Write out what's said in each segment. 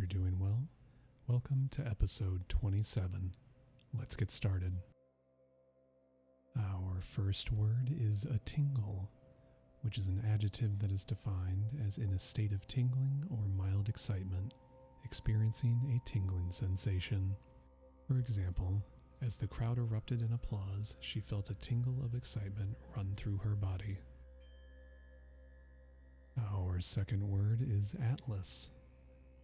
you're doing well. Welcome to episode 27. Let's get started. Our first word is a tingle, which is an adjective that is defined as in a state of tingling or mild excitement, experiencing a tingling sensation. For example, as the crowd erupted in applause, she felt a tingle of excitement run through her body. Our second word is atlas,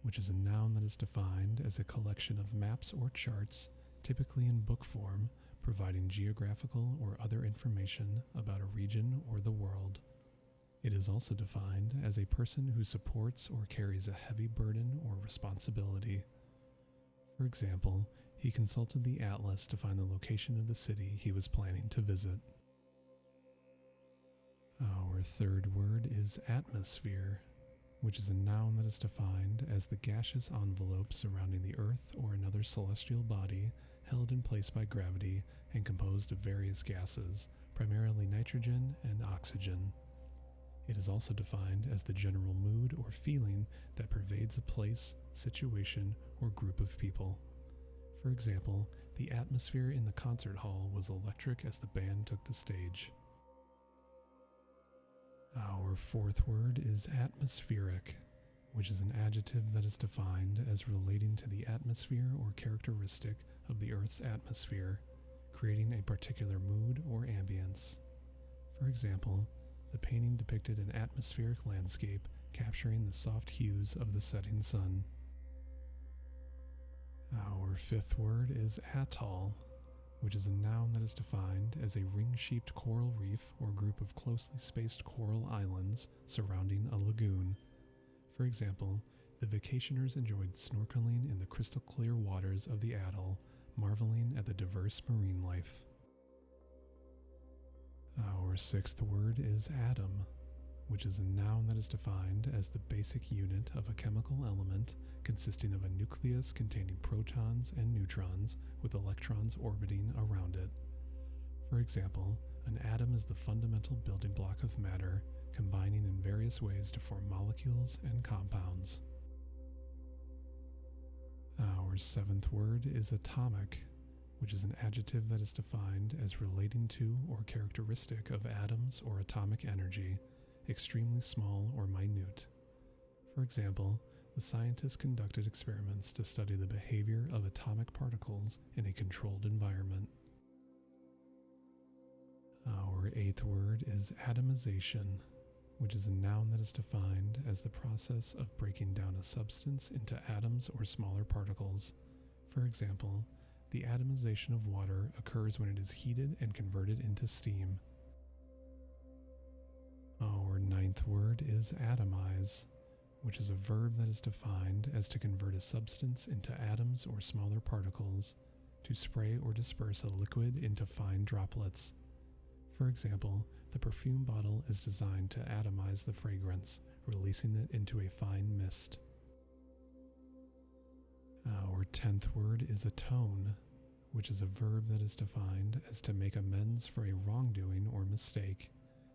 which is a noun that is defined as a collection of maps or charts, typically in book form, providing geographical or other information about a region or the world. It is also defined as a person who supports or carries a heavy burden or responsibility. For example, he consulted the atlas to find the location of the city he was planning to visit. Our third word is atmosphere, which is a noun that is defined as the gaseous envelope surrounding the Earth or another celestial body held in place by gravity and composed of various gases, primarily nitrogen and oxygen. It is also defined as the general mood or feeling that pervades a place, situation, or group of people. For example, the atmosphere in the concert hall was electric as the band took the stage. Our fourth word is atmospheric, which is an adjective that is defined as relating to the atmosphere or characteristic of the Earth's atmosphere, creating a particular mood or ambience. For example, the painting depicted an atmospheric landscape capturing the soft hues of the setting sun. Our fifth word is atoll, which is a noun that is defined as a ring-shaped coral reef or group of closely spaced coral islands surrounding a lagoon. For example, the vacationers enjoyed snorkeling in the crystal clear waters of the atoll, marveling at the diverse marine life. Our sixth word is atom, which is a noun that is defined as the basic unit of a chemical element consisting of a nucleus containing protons and neutrons with electrons orbiting around it. For example, an atom is the fundamental building block of matter, combining in various ways to form molecules and compounds. Our seventh word is atomic, which is an adjective that is defined as relating to or characteristic of atoms or atomic energy, extremely small or minute. For example, the scientists conducted experiments to study the behavior of atomic particles in a controlled environment. Our eighth word is atomization, which is a noun that is defined as the process of breaking down a substance into atoms or smaller particles. For example, the atomization of water occurs when it is heated and converted into steam. Our ninth word is atomize, which is a verb that is defined as to convert a substance into atoms or smaller particles, to spray or disperse a liquid into fine droplets. For example, the perfume bottle is designed to atomize the fragrance, releasing it into a fine mist. Our 10th word is atone, which is a verb that is defined as to make amends for a wrongdoing or mistake,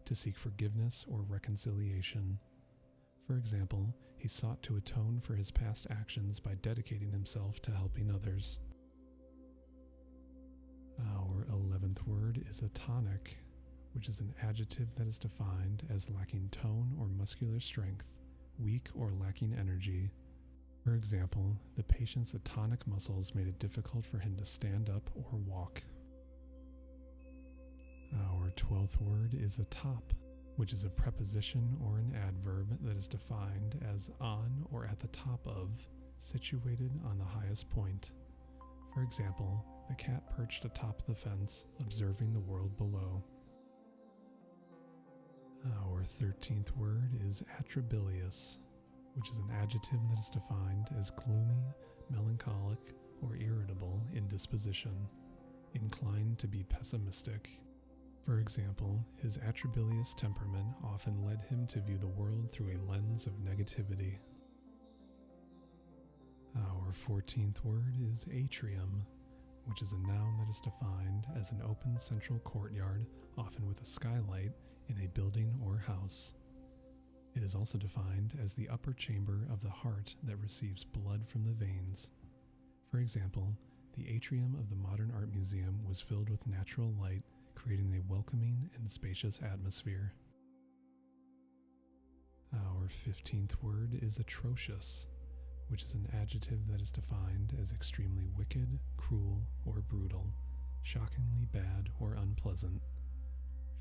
to seek forgiveness or reconciliation. For example, he sought to atone for his past actions by dedicating himself to helping others. Our 11th word is atonic, which is an adjective that is defined as lacking tone or muscular strength, weak or lacking energy. For example, the patient's atonic muscles made it difficult for him to stand up or walk. Our 12th word is atop, which is a preposition or an adverb that is defined as on or at the top of, situated on the highest point. For example, the cat perched atop the fence, observing the world below. Our 13th word is atrabilious, which is an adjective that is defined as gloomy, melancholic, or irritable in disposition, inclined to be pessimistic. For example, his atrabilious temperament often led him to view the world through a lens of negativity. Our 14th word is atrium, which is a noun that is defined as an open central courtyard, often with a skylight, in a building or house. It is also defined as the upper chamber of the heart that receives blood from the veins. For example, the atrium of the Modern Art Museum was filled with natural light, creating a welcoming and spacious atmosphere. Our 15th word is atrocious, which is an adjective that is defined as extremely wicked, cruel, or brutal, shockingly bad or unpleasant.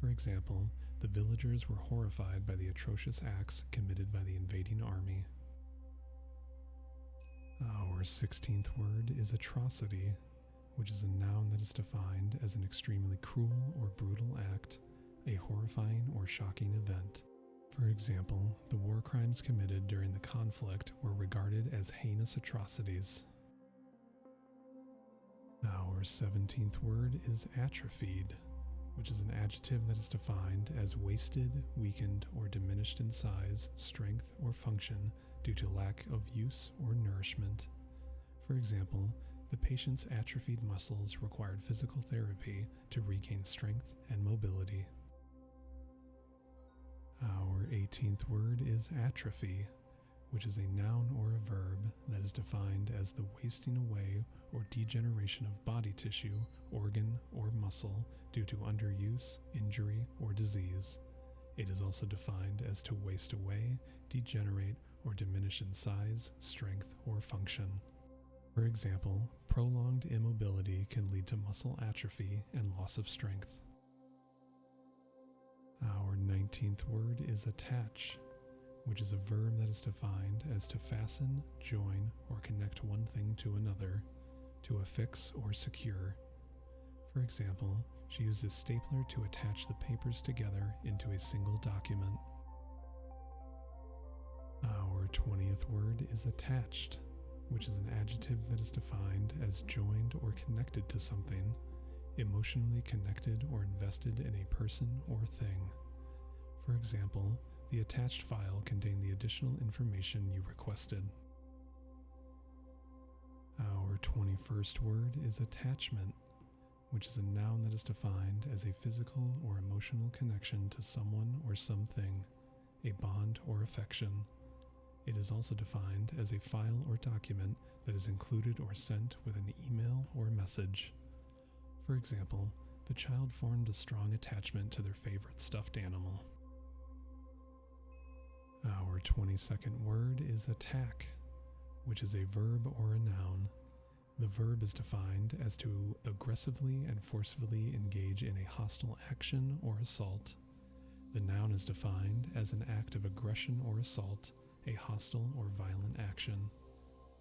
For example, the villagers were horrified by the atrocious acts committed by the invading army. Our 16th word is atrocity, which is a noun that is defined as an extremely cruel or brutal act, a horrifying or shocking event. For example, the war crimes committed during the conflict were regarded as heinous atrocities. Our 17th word is atrophied, which is an adjective that is defined as wasted, weakened, or diminished in size, strength, or function due to lack of use or nourishment. For example, the patient's atrophied muscles required physical therapy to regain strength and mobility. Our 18th word is atrophy, which is a noun or a verb that is defined as the wasting away or degeneration of body tissue, organ, or muscle due to underuse, injury, or disease. It is also defined as to waste away, degenerate, or diminish in size, strength, or function. For example, prolonged immobility can lead to muscle atrophy and loss of strength. Our 19th word is attach, which is a verb that is defined as to fasten, join, or connect one thing to another, to affix or secure. For example, she used a stapler to attach the papers together into a single document. Our 20th word is attached, which is an adjective that is defined as joined or connected to something, emotionally connected or invested in a person or thing. For example, the attached file contained the additional information you requested. Our 21st word is attachment, which is a noun that is defined as a physical or emotional connection to someone or something, a bond or affection. It is also defined as a file or document that is included or sent with an email or message. For example, the child formed a strong attachment to their favorite stuffed animal. Our 22nd word is attack, which is a verb or a noun. The verb is defined as to aggressively and forcefully engage in a hostile action or assault. The noun is defined as an act of aggression or assault, a hostile or violent action.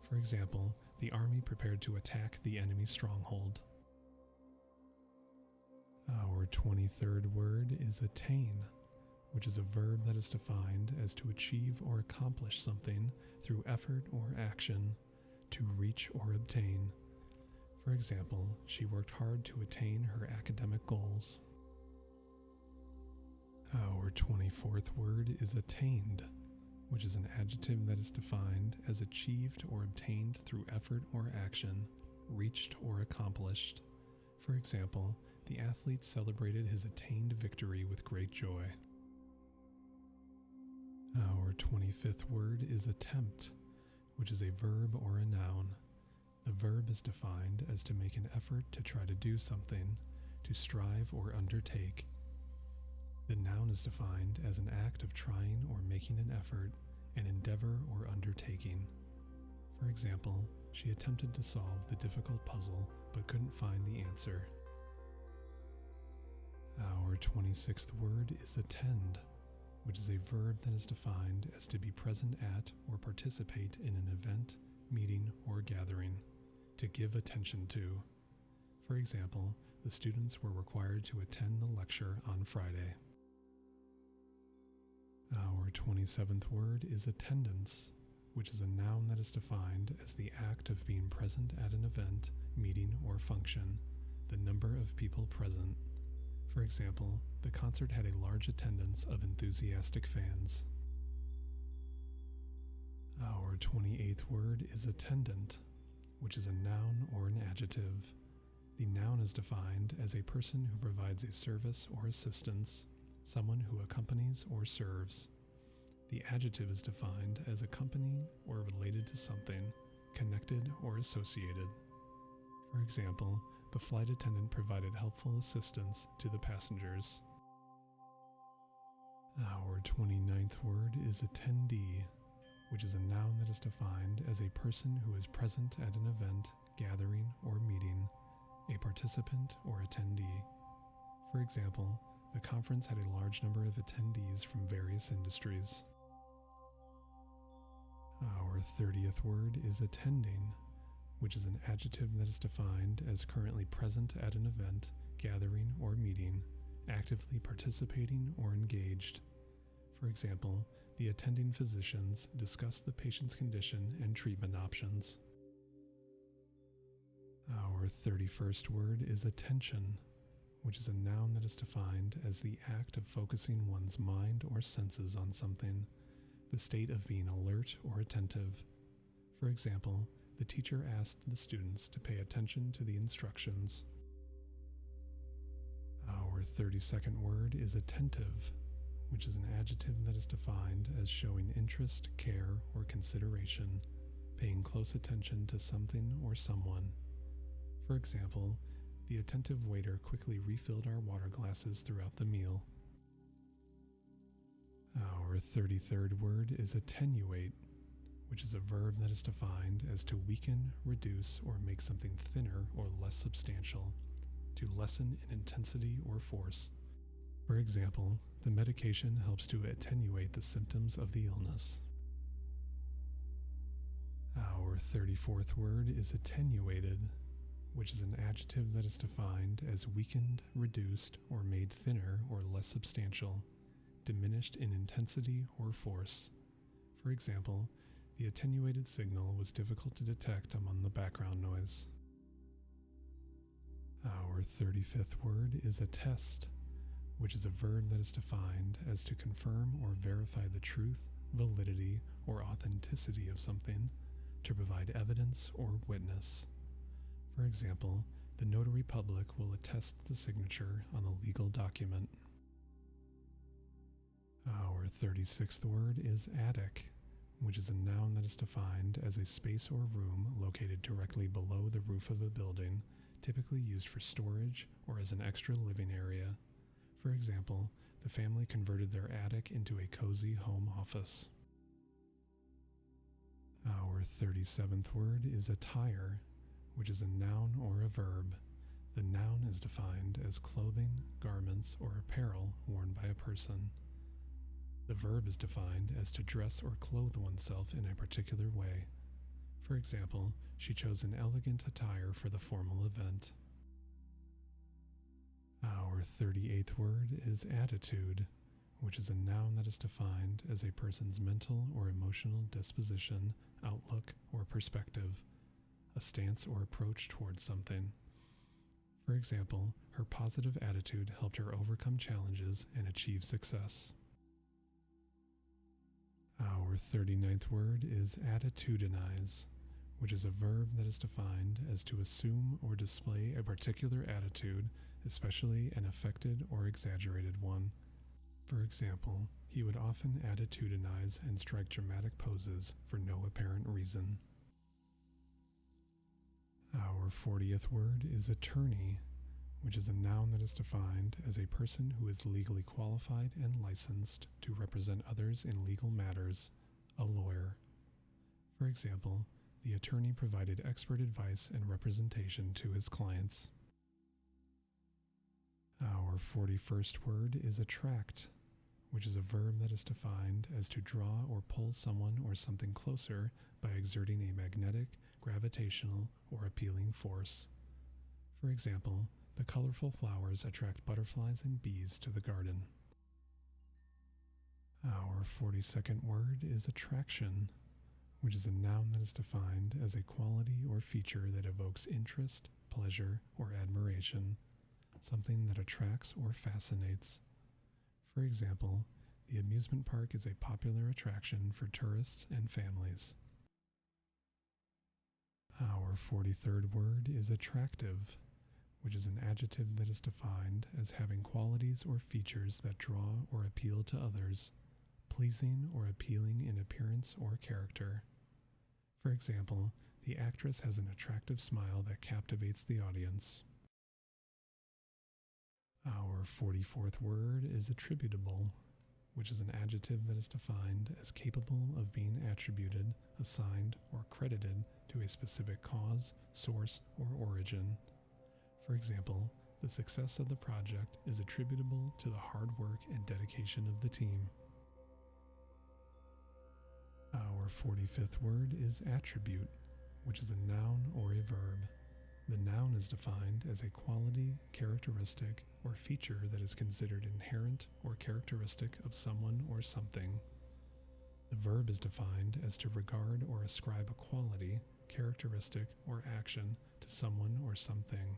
For example, the army prepared to attack the enemy stronghold. Our 23rd word is attain, which is a verb that is defined as to achieve or accomplish something through effort or action, to reach or obtain. For example, she worked hard to attain her academic goals. Our 24th word is attained, which is an adjective that is defined as achieved or obtained through effort or action, reached or accomplished. For example, the athlete celebrated his attained victory with great joy. Our 25th word is attempt, which is a verb or a noun. The verb is defined as to make an effort to try to do something, to strive or undertake. The noun is defined as an act of trying or making an effort, an endeavor or undertaking. For example, she attempted to solve the difficult puzzle but couldn't find the answer. Our 26th word is attend, which is a verb that is defined as to be present at or participate in an event, meeting, or gathering, to give attention to. For example, the students were required to attend the lecture on Friday. Our 27th word is attendance, which is a noun that is defined as the act of being present at an event, meeting, or function, the number of people present. For example, the concert had a large attendance of enthusiastic fans. Our 28th word is attendant, which is a noun or an adjective. The noun is defined as a person who provides a service or assistance, someone who accompanies or serves. The adjective is defined as accompanying or related to something, connected or associated. For example, the flight attendant provided helpful assistance to the passengers. Our 29th word is attendee, which is a noun that is defined as a person who is present at an event, gathering, or meeting, a participant or attendee. For example, the conference had a large number of attendees from various industries. Our 30th word is attending, which is an adjective that is defined as currently present at an event, gathering, or meeting, actively participating or engaged. For example, the attending physicians discuss the patient's condition and treatment options. Our 31st word is attention, which is a noun that is defined as the act of focusing one's mind or senses on something, the state of being alert or attentive. For example, the teacher asked the students to pay attention to the instructions. Our 32nd word is attentive, which is an adjective that is defined as showing interest, care, or consideration, paying close attention to something or someone. For example, the attentive waiter quickly refilled our water glasses throughout the meal. Our 33rd word is attenuate, which is a verb that is defined as to weaken, reduce, or make something thinner or less substantial, to lessen in intensity or force. For example, the medication helps to attenuate the symptoms of the illness. Our 34th word is attenuated, which is an adjective that is defined as weakened, reduced, or made thinner or less substantial, diminished in intensity or force. For example, the attenuated signal was difficult to detect among the background noise. Our 35th word is attest, which is a verb that is defined as to confirm or verify the truth, validity, or authenticity of something, to provide evidence or witness. For example, the notary public will attest the signature on a legal document. Our 36th word is attic, which is a noun that is defined as a space or room located directly below the roof of a building, typically used for storage or as an extra living area. For example, the family converted their attic into a cozy home office. Our 37th word is attire, which is a noun or a verb. The noun is defined as clothing, garments, or apparel worn by a person. The verb is defined as to dress or clothe oneself in a particular way. For example, she chose an elegant attire for the formal event. Our 38th word is attitude, which is a noun that is defined as a person's mental or emotional disposition, outlook, or perspective, a stance or approach towards something. For example, her positive attitude helped her overcome challenges and achieve success. Our 39th word is attitudinize, which is a verb that is defined as to assume or display a particular attitude, especially an affected or exaggerated one. For example, he would often attitudinize and strike dramatic poses for no apparent reason. Our 40th word is attorney, which is a noun that is defined as a person who is legally qualified and licensed to represent others in legal matters, a lawyer. For example, the attorney provided expert advice and representation to his clients. Our 41st word is attract, which is a verb that is defined as to draw or pull someone or something closer by exerting a magnetic, gravitational, or appealing force. For example, the colorful flowers attract butterflies and bees to the garden. Our 42nd word is attraction, which is a noun that is defined as a quality or feature that evokes interest, pleasure, or admiration, something that attracts or fascinates. For example, the amusement park is a popular attraction for tourists and families. Our 43rd word is attractive, which is an adjective that is defined as having qualities or features that draw or appeal to others, pleasing or appealing in appearance or character. For example, the actress has an attractive smile that captivates the audience. Our 44th word is attributable, which is an adjective that is defined as capable of being attributed, assigned, or credited to a specific cause, source, or origin. For example, the success of the project is attributable to the hard work and dedication of the team. Our 45th word is attribute, which is a noun or a verb. The noun is defined as a quality, characteristic, or feature that is considered inherent or characteristic of someone or something. The verb is defined as to regard or ascribe a quality, characteristic, or action to someone or something.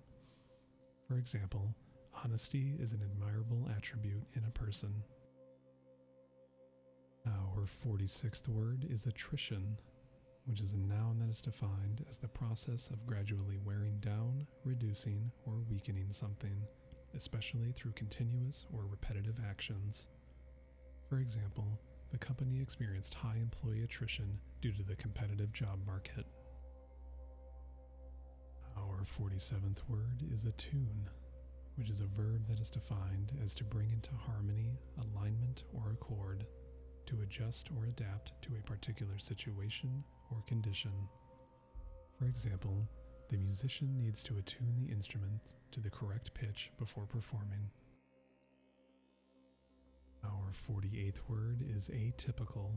For example, honesty is an admirable attribute in a person. Our 46th word is attrition, which is a noun that is defined as the process of gradually wearing down, reducing, or weakening something, especially through continuous or repetitive actions. For example, the company experienced high employee attrition due to the competitive job market. Our 47th word is attune, which is a verb that is defined as to bring into harmony, alignment, or accord, to adjust or adapt to a particular situation or condition. For example, the musician needs to attune the instrument to the correct pitch before performing. Our 48th word is atypical,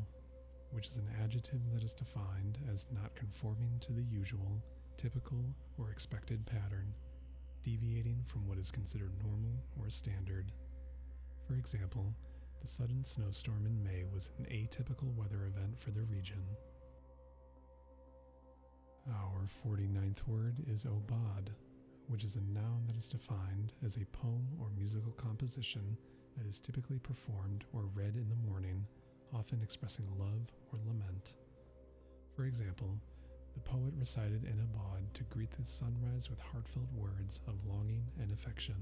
which is an adjective that is defined as not conforming to the usual, typical, or expected pattern, deviating from what is considered normal or standard. For example, the sudden snowstorm in May was an atypical weather event for the region. Our 49th word is obad, which is a noun that is defined as a poem or musical composition that is typically performed or read in the morning, often expressing love or lament. For example, the poet recited an obad to greet the sunrise with heartfelt words of longing and affection.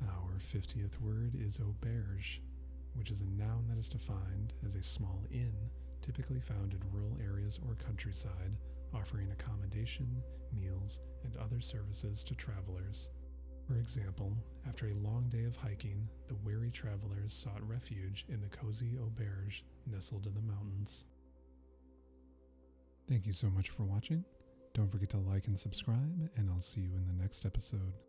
Our 50th word is auberge, which is a noun that is defined as a small inn typically found in rural areas or countryside, offering accommodation, meals, and other services to travelers. For example, after a long day of hiking, the weary travelers sought refuge in the cozy auberge nestled in the mountains. Thank you so much for watching. Don't forget to like and subscribe, and I'll see you in the next episode.